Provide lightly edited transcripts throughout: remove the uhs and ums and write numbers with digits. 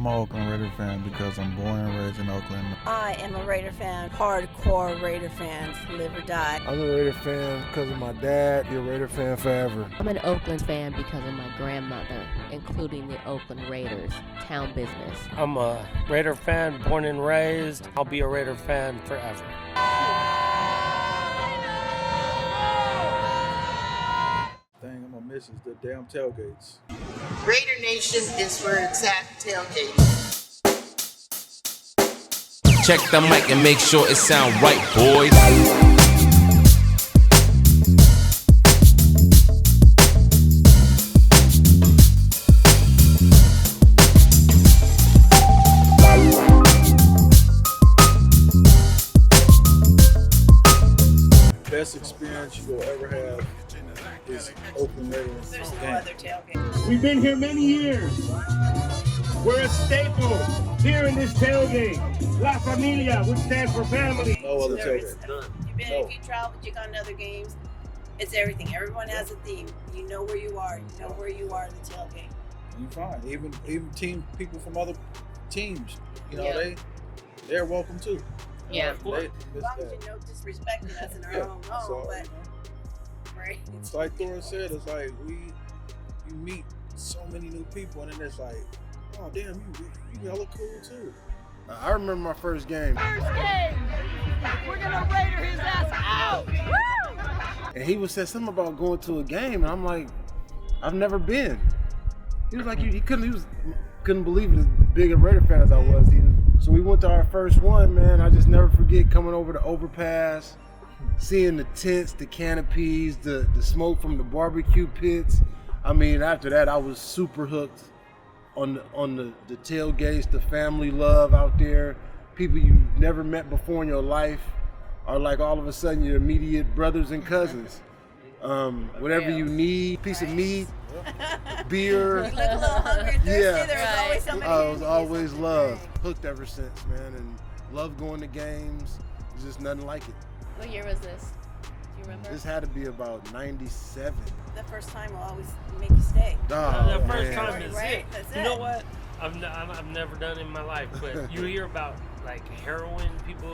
I'm an Oakland Raider fan because I'm born and raised in Oakland. I am a Raider fan, hardcore Raider fans, live or die. I'm a Raider fan because of my dad. You're a Raider fan forever. I'm an Oakland fan because of my grandmother, including the Oakland Raiders, town business. I'm a Raider fan, born and raised. I'll be a Raider fan forever. Thing I'm gonna miss is the damn tailgates. Raider Nation is where it's at, Tailgate. Check the mic and make sure it sound right, boys. Best experience you will ever have is Oakland Raiders. There's no other tailgate. We've been here many years. We're a staple here in this tailgate. La Familia, which stands for family. No other There is tailgate. none. If you traveled, you gone to other games, it's everything. Everyone has a theme. You know where you are. You know where you are in the tailgate. You fine. Even people from other teams, they're welcome too. Yeah. As long as you know disrespecting us in our own home, So, but right. It's like Thor said, it's like you meet so many new people and then it's like, oh damn, you hella cool too. I remember my first game. We're gonna Raider his ass out! Woo! And he said something about going to a game, and I'm like, I've never been. He was like, he couldn't believe it, as big a Raider fan as I was. So we went to our first one, man. I just never forget coming over the overpass, seeing the tents, the canopies, the smoke from the barbecue pits. I mean, after that, I was super hooked on the tailgates, the family love out there. People you've never met before in your life are like all of a sudden your immediate brothers and cousins. Whatever you need, piece of meat, beer. You look a little hungry and thirsty. There was always somebody. I was always loved, hooked ever since, man, and loved going to games. There's just nothing like it. What year was this? Do you remember? This had to be about 97. The first time will always make you stay. The first time is Right, it. that's You know it. what? I've never done it in my life, but you hear about like heroin people.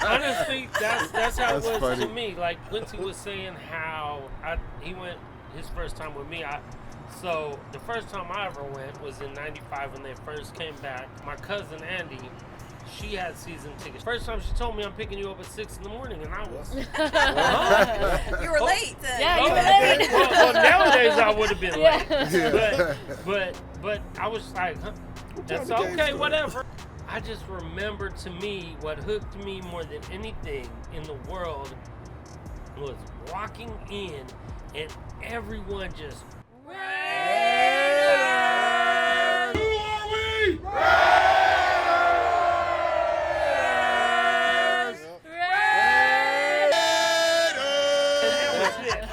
Honestly, that's how it was funny. to me. Like Quincy was saying how he went his first time with me. So the first time I ever went was in '95 when they first came back. My cousin Andy, she had season tickets. First time she told me I'm picking you up at 6 in the morning, and I was. You were late then. Yeah, you were late. Well, nowadays I would have been Yeah. late. But I was like, huh, that's okay, whatever. I just remember, to me, what hooked me more than anything in the world was walking in and everyone just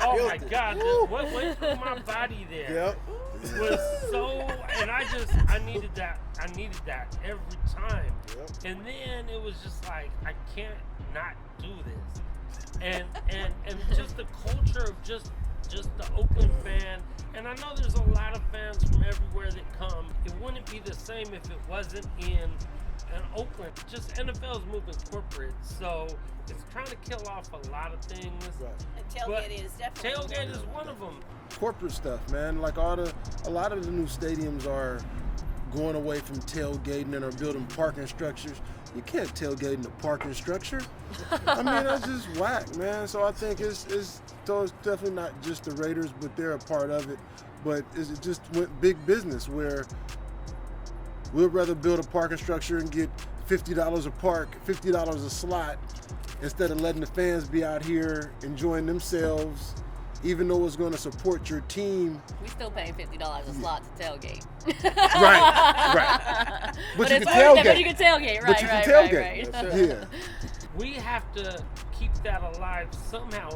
oh my God, what went through my body there was so, and I needed that every time. And then it was just like, I can't not do this. And just the culture of just the Oakland fan, and I know there's a lot of fans from everywhere that come. It wouldn't be the same if it wasn't in Oakland. Just NFL's moving corporate, so it's trying to kill off a lot of things. And tailgate is definitely Tailgate is one of them. Corporate stuff, man. Like a lot of the new stadiums are going away from tailgating and are building parking structures. You can't tailgate in the parking structure. I mean, that's just whack, man. So I think it's definitely not just the Raiders, but they're a part of it. But it just went big business where we'd rather build a parking structure and get $50 a park, $50 a slot, instead of letting the fans be out here enjoying themselves, even though it's going to support your team. We still paying $50 a slot to tailgate. Right. But you can tailgate. But you can tailgate, right, But you can tailgate. right. Yeah. We have to keep that alive somehow,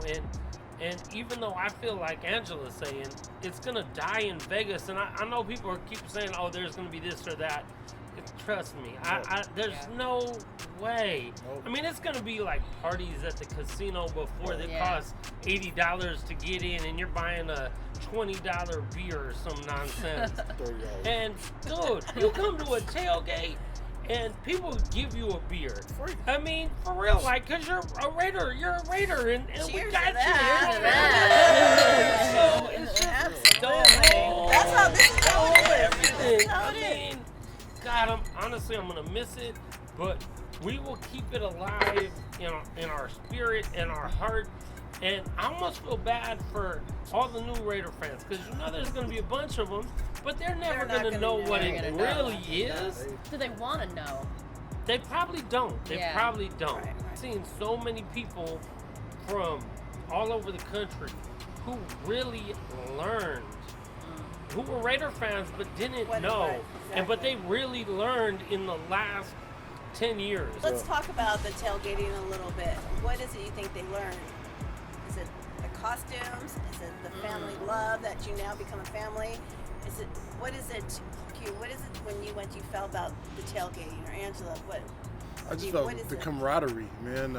and even though I feel like Angela's saying it's gonna die in Vegas, and I know people keep saying, oh, there's gonna be this or that. Trust me, there's no way. Nope. I mean, it's gonna be like parties at the casino before that cost $80 to get in, and you're buying a $20 beer or some nonsense. $30. And dude, you come to a tailgate and people give you a beer. Free. I mean, for real, like, cause you're a Raider, and we Cheers got to you. that. So it's just the whole, That's how this is going. everything. That's how I it is. mean, God, honestly, I'm gonna miss it, but we will keep it alive in our spirit and our heart. And I almost feel bad for all the new Raider fans, because you know there's going to be a bunch of them, but they're never going to know what it really is. Do they want to know? They probably don't. They probably don't. Right. I've seen so many people from all over the country who really learned, who were Raider fans but didn't know, but they really learned in the last 10 years. Let's talk about the tailgating a little bit. What is it you think they learned? Is it the costumes? Is it the family love that you now become a family? What is it, Q? What is it when you felt about the tailgating? Or Angela, I just felt the camaraderie, man.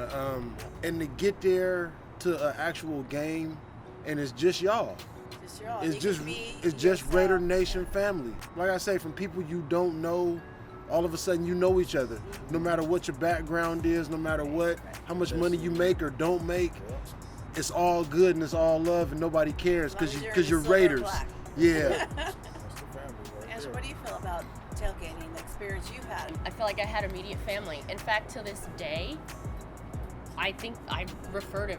And to get there to an actual game, and it's just y'all. It's just Raider Nation family. Like I say, from people you don't know, all of a sudden you know each other. No matter what your background is, no matter how much money you make or don't make, it's all good and it's all love and nobody cares because you're Raiders. Yeah. Angela, what do you feel about tailgating, the experience you've had? I feel like I had immediate family. In fact, to this day, I think I refer to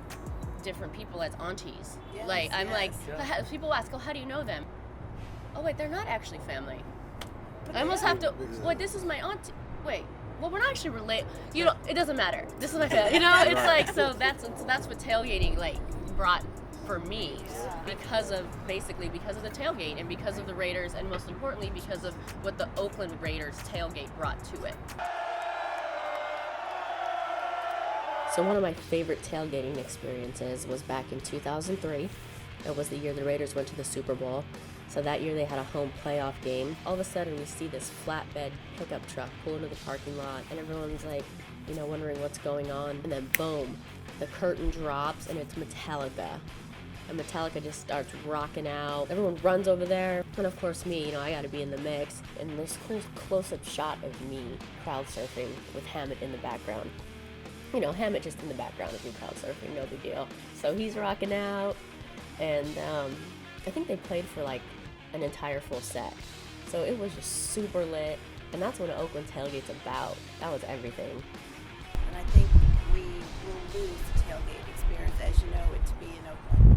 different people as aunties. Yes, people ask, oh, how do you know them? Oh, wait, they're not actually family. I almost have to, wait, this is my auntie. Wait, well, we're not actually related. You know, it doesn't matter. This is my family. You know, it's like, so that's what tailgating, like, brought for me because of the tailgate and because of the Raiders, and most importantly, because of what the Oakland Raiders tailgate brought to it. So one of my favorite tailgating experiences was back in 2003. It was the year the Raiders went to the Super Bowl. So that year they had a home playoff game. All of a sudden we see this flatbed pickup truck pull into the parking lot, and everyone's like, wondering what's going on. And then boom, the curtain drops and it's Metallica. And Metallica just starts rocking out. Everyone runs over there. And of course me, I gotta be in the mix. And this close-up shot of me crowd surfing with Hammett in the background. Hammett just in the background of me crowd surfing, no big deal. So he's rocking out, and I think they played for like an entire full set. So it was just super lit, and that's what an Oakland tailgate's about. That was everything. And I think we will lose the tailgate experience as you know it to be in Oakland.